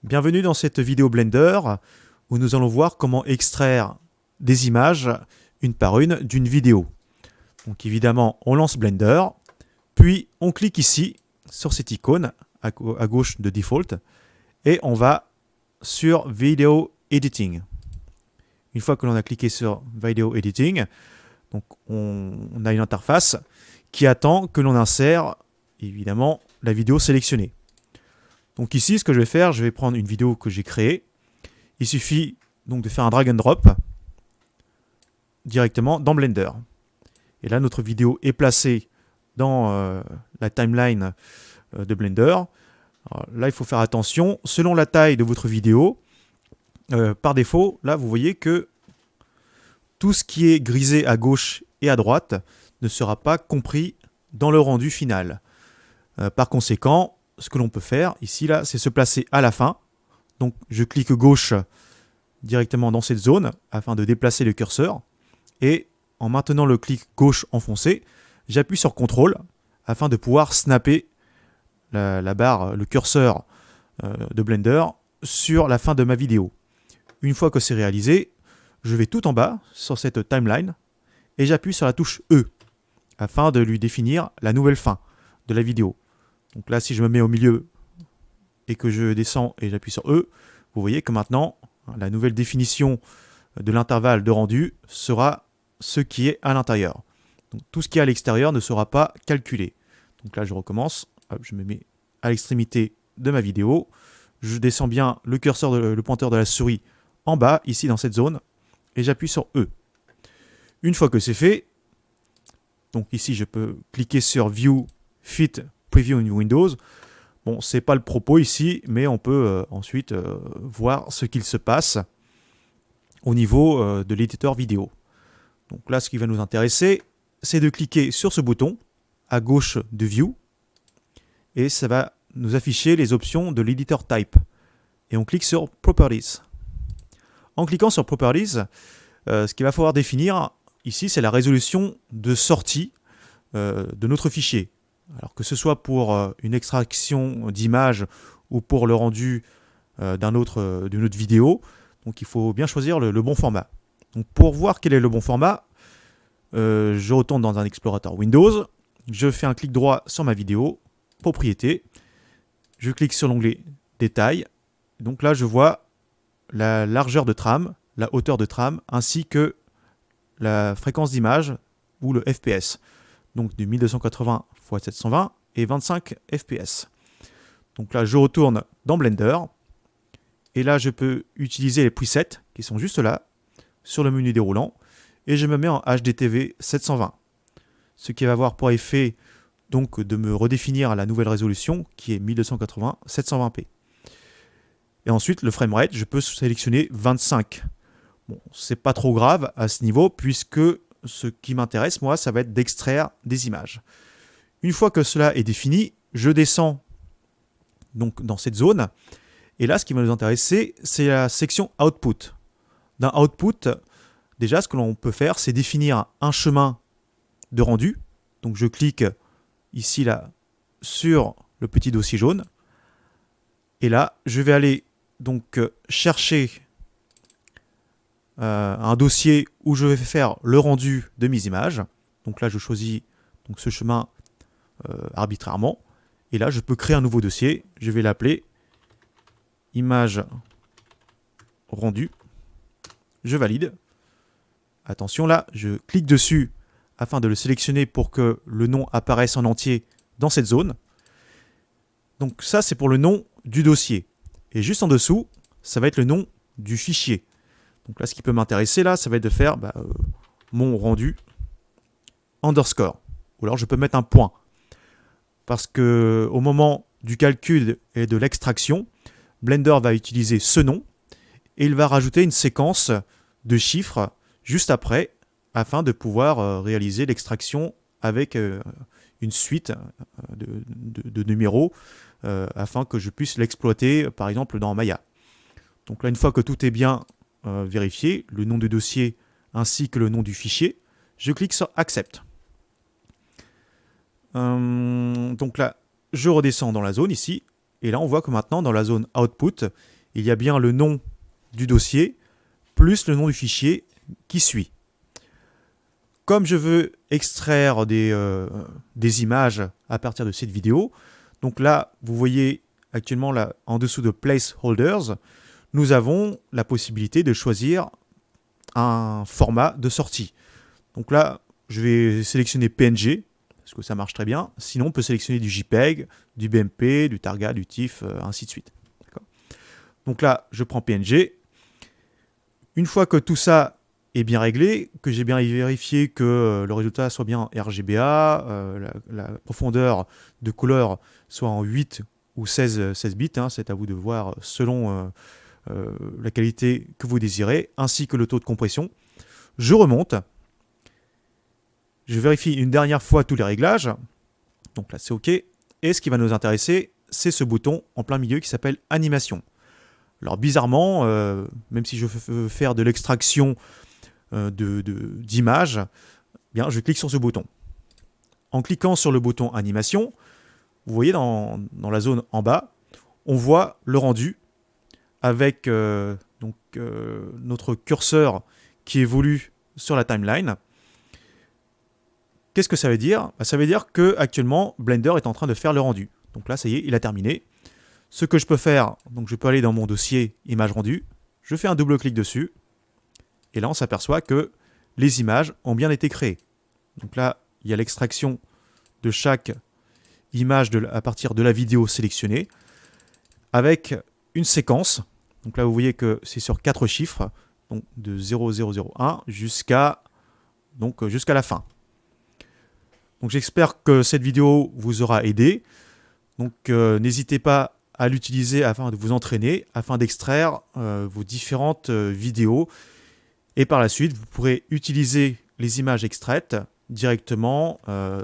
Bienvenue dans cette vidéo Blender où nous allons voir comment extraire des images une par une d'une vidéo. Donc évidemment, on lance Blender, puis on clique ici sur cette icône à gauche de Default et on va sur Video Editing. Une fois que l'on a cliqué sur Video Editing, donc on a une interface qui attend que l'on insère évidemment la vidéo sélectionnée. Donc ici, ce que je vais faire, je vais prendre une vidéo que j'ai créée. Il suffit donc de faire un drag and drop directement dans Blender. Et là, notre vidéo est placée dans la timeline de Blender. Alors là, il faut faire attention. Selon la taille de votre vidéo, par défaut, là, vous voyez que tout ce qui est grisé à gauche et à droite ne sera pas compris dans le rendu final. Par conséquent, ce que l'on peut faire ici, là, c'est se placer à la fin. Donc, je clique gauche directement dans cette zone afin de déplacer le curseur. Et en maintenant le clic gauche enfoncé, j'appuie sur CTRL afin de pouvoir snapper la barre, le curseur de Blender sur la fin de ma vidéo. Une fois que c'est réalisé, je vais tout en bas sur cette timeline et j'appuie sur la touche E afin de lui définir la nouvelle fin de la vidéo. Donc là, si je me mets au milieu et que je descends et j'appuie sur E, vous voyez que maintenant, la nouvelle définition de l'intervalle de rendu sera ce qui est à l'intérieur. Donc tout ce qui est à l'extérieur ne sera pas calculé. Donc là, je recommence. Hop, je me mets à l'extrémité de ma vidéo. Je descends bien le curseur, le pointeur de la souris en bas, ici dans cette zone, et j'appuie sur E. Une fois que c'est fait, donc ici, je peux cliquer sur View, Fit, Preview in Windows. Bon, c'est pas le propos ici, mais on peut ensuite voir ce qu'il se passe au niveau de l'éditeur vidéo. Donc là, ce qui va nous intéresser, c'est de cliquer sur ce bouton à gauche de View et ça va nous afficher les options de l'éditeur Type. Et on clique sur Properties. En cliquant sur Properties, ce qu'il va falloir définir ici, c'est la résolution de sortie de notre fichier. Alors que ce soit pour une extraction d'image ou pour le rendu d'une autre vidéo, donc il faut bien choisir le bon format. Donc pour voir quel est le bon format, je retourne dans un explorateur Windows, je fais un clic droit sur ma vidéo, propriété, je clique sur l'onglet détail, donc là je vois la largeur de trame, la hauteur de trame, ainsi que la fréquence d'image ou le FPS. Donc du 1280 x 720 et 25 fps. Donc là, je retourne dans Blender. Et là, je peux utiliser les presets qui sont juste là, sur le menu déroulant. Et je me mets en HDTV 720. Ce qui va avoir pour effet donc, de me redéfinir la nouvelle résolution qui est 1280 720p. Et ensuite, le framerate, je peux sélectionner 25. Bon, c'est pas trop grave à ce niveau, puisque ce qui m'intéresse, moi, ça va être d'extraire des images. Une fois que cela est défini, je descends donc dans cette zone. Et là, ce qui va nous intéresser, c'est la section Output. Dans Output, déjà, ce que l'on peut faire, c'est définir un chemin de rendu. Donc, je clique ici, là, sur le petit dossier jaune. Et là, je vais aller donc chercher un dossier où je vais faire le rendu de mes images. Donc là, je choisis donc, ce chemin arbitrairement. Et là, je peux créer un nouveau dossier. Je vais l'appeler image rendu. Je valide. Attention là, je clique dessus afin de le sélectionner pour que le nom apparaisse en entier dans cette zone. Donc ça, c'est pour le nom du dossier. Et juste en dessous, ça va être le nom du fichier. Donc là, ce qui peut m'intéresser, là, ça va être de faire mon rendu underscore. Ou alors, je peux mettre un point. Parce que au moment du calcul et de l'extraction, Blender va utiliser ce nom et il va rajouter une séquence de chiffres juste après afin de pouvoir réaliser l'extraction avec une suite de numéros afin que je puisse l'exploiter par exemple dans Maya. Donc là, une fois que tout est bien vérifié, le nom du dossier ainsi que le nom du fichier, je clique sur Accept. Donc là, je redescends dans la zone ici, Et là, on voit que maintenant, dans la zone Output, il y a bien le nom du dossier plus le nom du fichier qui suit. Comme je veux extraire des images à partir de cette vidéo, donc là, vous voyez actuellement là, en dessous de Placeholders, nous avons la possibilité de choisir un format de sortie. Donc là, je vais sélectionner PNG, parce que ça marche très bien. Sinon, on peut sélectionner du JPEG, du BMP, du Targa, du TIFF, ainsi de suite. Donc là, je prends PNG. Une fois que tout ça est bien réglé, que j'ai bien vérifié que le résultat soit bien RGBA, la profondeur de couleur soit en 8 ou 16 bits, hein, c'est à vous de voir selon la qualité que vous désirez, ainsi que le taux de compression. Je remonte. Je vérifie une dernière fois tous les réglages. Donc là, c'est OK. Et ce qui va nous intéresser, c'est ce bouton en plein milieu qui s'appelle Animation. Alors bizarrement, même si je veux faire de l'extraction d'images, bien, je clique sur ce bouton. En cliquant sur le bouton Animation, vous voyez dans la zone en bas, on voit le rendu avec notre curseur qui évolue sur la timeline. Qu'est-ce que ça veut dire? Ça veut dire que actuellement Blender est en train de faire le rendu. Donc là, ça y est, il a terminé. Ce que je peux faire, donc je peux aller dans mon dossier Images rendues, je fais un double-clic dessus, et là on s'aperçoit que les images ont bien été créées. Donc là, il y a l'extraction de chaque image à partir de la vidéo sélectionnée, avec une séquence. Donc là, vous voyez que c'est sur 4 chiffres, donc de 0001 jusqu'à la fin. Donc j'espère que cette vidéo vous aura aidé. Donc n'hésitez pas à l'utiliser afin de vous entraîner, afin d'extraire vos différentes vidéos. Et par la suite, vous pourrez utiliser les images extraites directement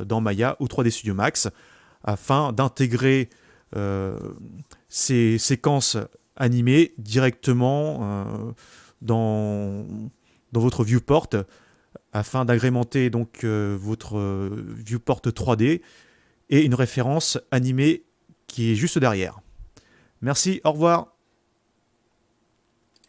dans Maya ou 3D Studio Max afin d'intégrer ces séquences animées directement dans votre viewport afin d'agrémenter donc votre viewport 3D et une référence animée qui est juste derrière. Merci, au revoir.